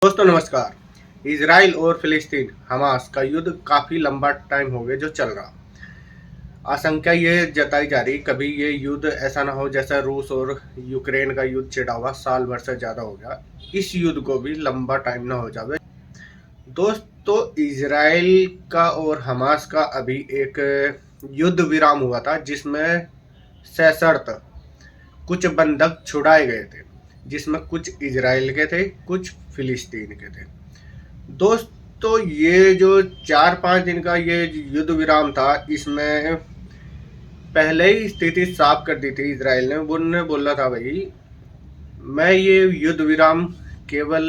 दोस्तों नमस्कार। इजराइल और फिलिस्तीन हमास का युद्ध काफी लंबा टाइम हो गया जो चल रहा। आशंका ये जताई जा रही कभी ये युद्ध ऐसा ना हो जैसा रूस और यूक्रेन का युद्ध छिड़ा हुआ साल भर से ज्यादा हो गया। इस युद्ध को भी लंबा टाइम ना हो जावे। दोस्तों इजराइल का और हमास का अभी एक युद्ध विराम हुआ था जिसमें सशर्त कुछ बंधक छुड़ाए गए थे, जिसमें कुछ इजराइल के थे कुछ फिलिस्तीन के थे। दोस्तों ये जो 4-5 दिन का ये युद्ध विराम था, इसमें पहले ही स्थिति साफ कर दी थी इजराइल ने। उन्होंने बोला था भाई मैं ये युद्ध विराम केवल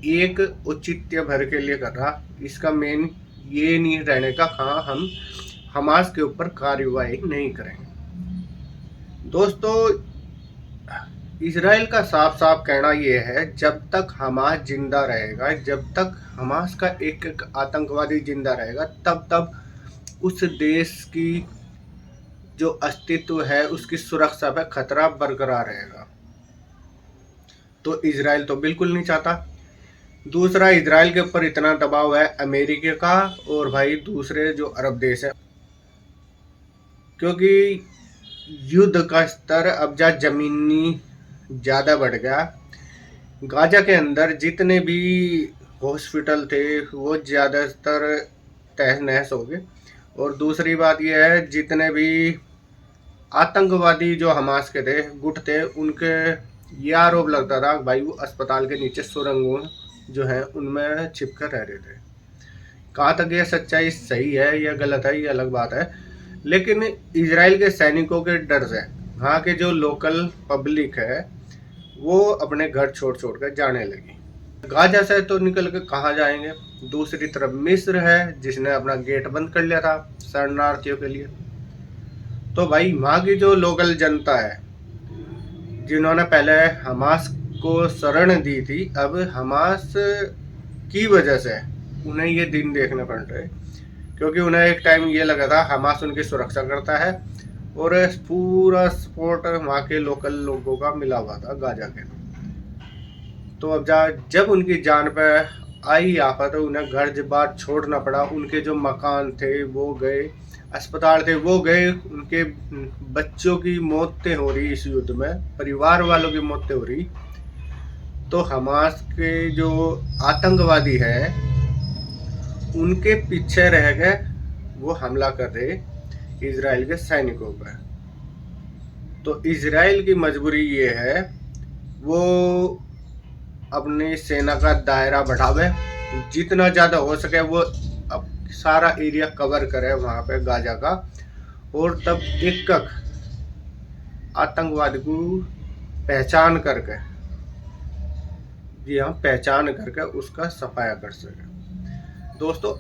एक औचित्य भर के लिए कर रहा, इसका मेन ये नहीं रहने का कहाँ हम हमास के ऊपर कार्रवाई नहीं करेंगे। दोस्तों इजराइल का साफ साफ कहना यह है जब तक हमास जिंदा रहेगा, जब तक हमास का एक एक आतंकवादी जिंदा रहेगा तब तक उस देश की जो अस्तित्व है उसकी सुरक्षा पर खतरा बरकरार रहेगा। तो इजराइल तो बिल्कुल नहीं चाहता। दूसरा इजराइल के ऊपर इतना दबाव है अमेरिका का और भाई दूसरे जो अरब देश है, क्योंकि युद्ध का स्तर अब जा जमीनी ज़्यादा बढ़ गया। गाजा के अंदर जितने भी हॉस्पिटल थे वो ज़्यादातर तहस नहस हो गए। और दूसरी बात यह है जितने भी आतंकवादी जो हमास के थे गुट थे उनके ये आरोप लगता था भाई वो अस्पताल के नीचे सुरंगों जो है उनमें छिप कर रह रहे थे। कहाँ तक यह सच्चाई सही है या गलत है ये अलग बात है, लेकिन इजराइल के सैनिकों के डर से वहाँ के जो लोकल पब्लिक है वो अपने घर छोड़ छोड़ कर जाने लगी। गाजा से तो निकल के कहाँ जाएंगे। दूसरी तरफ मिस्र है जिसने अपना गेट बंद कर लिया था शरणार्थियों के लिए। तो भाई वहाँ की जो लोकल जनता है जिन्होंने पहले हमास को शरण दी थी, अब हमास की वजह से उन्हें ये दिन देखने पड़ रहे, क्योंकि उन्हें एक टाइम ये लगा था हमास उनकी सुरक्षा करता है और पूरा सपोर्ट वहाँ के लोकल लोगों का मिला हुआ था गाजा के। तो अब जब उनकी जान पे आई आफत तो उन्हें घर बार छोड़ना पड़ा। उनके जो मकान थे वो गए, अस्पताल थे वो गए, उनके बच्चों की मौतें हो रही इस युद्ध में, परिवार वालों की मौतें हो रही। तो हमास के जो आतंकवादी है उनके पीछे रह गए वो हमला कर रहे इजराइल के सैनिकों पर। तो इजराइल की मजबूरी ये है वो अपनी सेना का दायरा बढ़ावे, जितना ज़्यादा हो सके वो अब सारा एरिया कवर करे वहाँ पे गाजा का, और तब एक आतंकवादी को पहचान करके, जी हाँ पहचान करके उसका सफाया कर सके। दोस्तों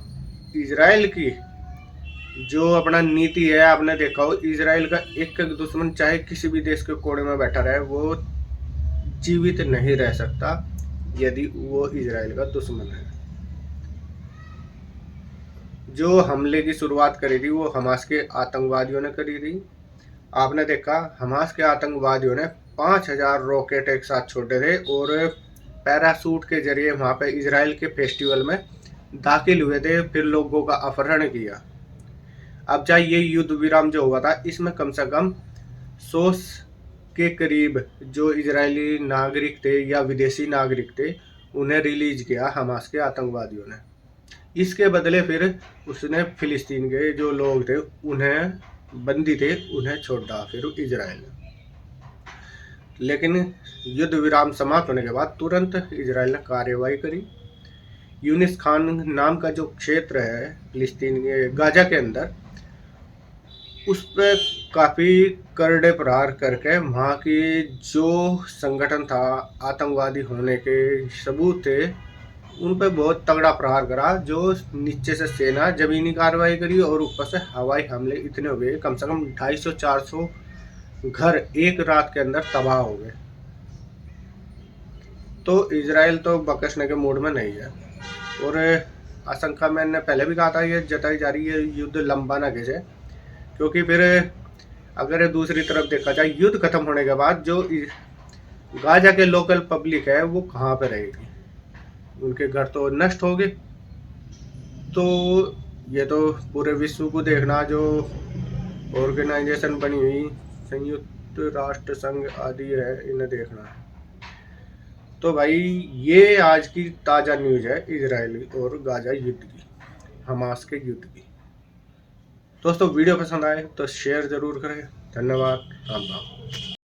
इजराइल की जो अपना नीति है आपने देखा हो, इजराइल का एक एक दुश्मन चाहे किसी भी देश के कोने में बैठा रहे वो जीवित नहीं रह सकता यदि वो इजराइल का दुश्मन है। जो हमले की शुरुआत करी थी वो हमास के आतंकवादियों ने करी थी। आपने देखा हमास के आतंकवादियों ने 5,000 रॉकेट एक साथ छोड़े थे और पैराशूट के जरिए वहाँ पे इजराइल के फेस्टिवल में दाखिल हुए थे, फिर लोगों का अपहरण किया। अब चाहे ये युद्ध विराम जो हुआ था इसमें कम से कम 100 के करीब जो इजरायली नागरिक थे या विदेशी नागरिक थे उन्हें रिलीज किया हमास के आतंकवादियों ने। इसके बदले फिर उसने फिलिस्तीन के जो लोग थे उन्हें बंदी थे उन्हें छोड़ दिया फिर इजराइल ने। लेकिन युद्ध विराम समाप्त होने के बाद तुरंत इजराइल ने कार्रवाई करी। यूनिस खान नाम का जो क्षेत्र है फिलिस्तीन के गाजा के अंदर, उस पर काफ़ी करड़े प्रहार करके वहाँ की जो संगठन था आतंकवादी होने के सबूत थे उन पर बहुत तगड़ा प्रहार करा। जो नीचे से सेना जमीनी कार्रवाई करी और ऊपर से हवाई हमले इतने हो गए कम से कम 250-400 घर एक रात के अंदर तबाह हो गए। तो इजराइल तो बकसने के मूड में नहीं है और आशंका मैंने पहले भी कहा था ये जताई जा रही है युद्ध लंबा ना खींचे, क्योंकि फिर अगर दूसरी तरफ देखा जाए युद्ध खत्म होने के बाद जो गाजा के लोकल पब्लिक है वो कहाँ पे रहेगी। उनके घर तो नष्ट हो गए। तो ये तो पूरे विश्व को देखना, जो ऑर्गेनाइजेशन बनी हुई संयुक्त राष्ट्र संघ आदि है, इन्हें देखना है। तो भाई ये आज की ताज़ा न्यूज़ है इजरायली और गाजा युद्ध की, हमास के युद्ध की। दोस्तों वीडियो पसंद आए तो शेयर ज़रूर करें। धन्यवाद। राम राम।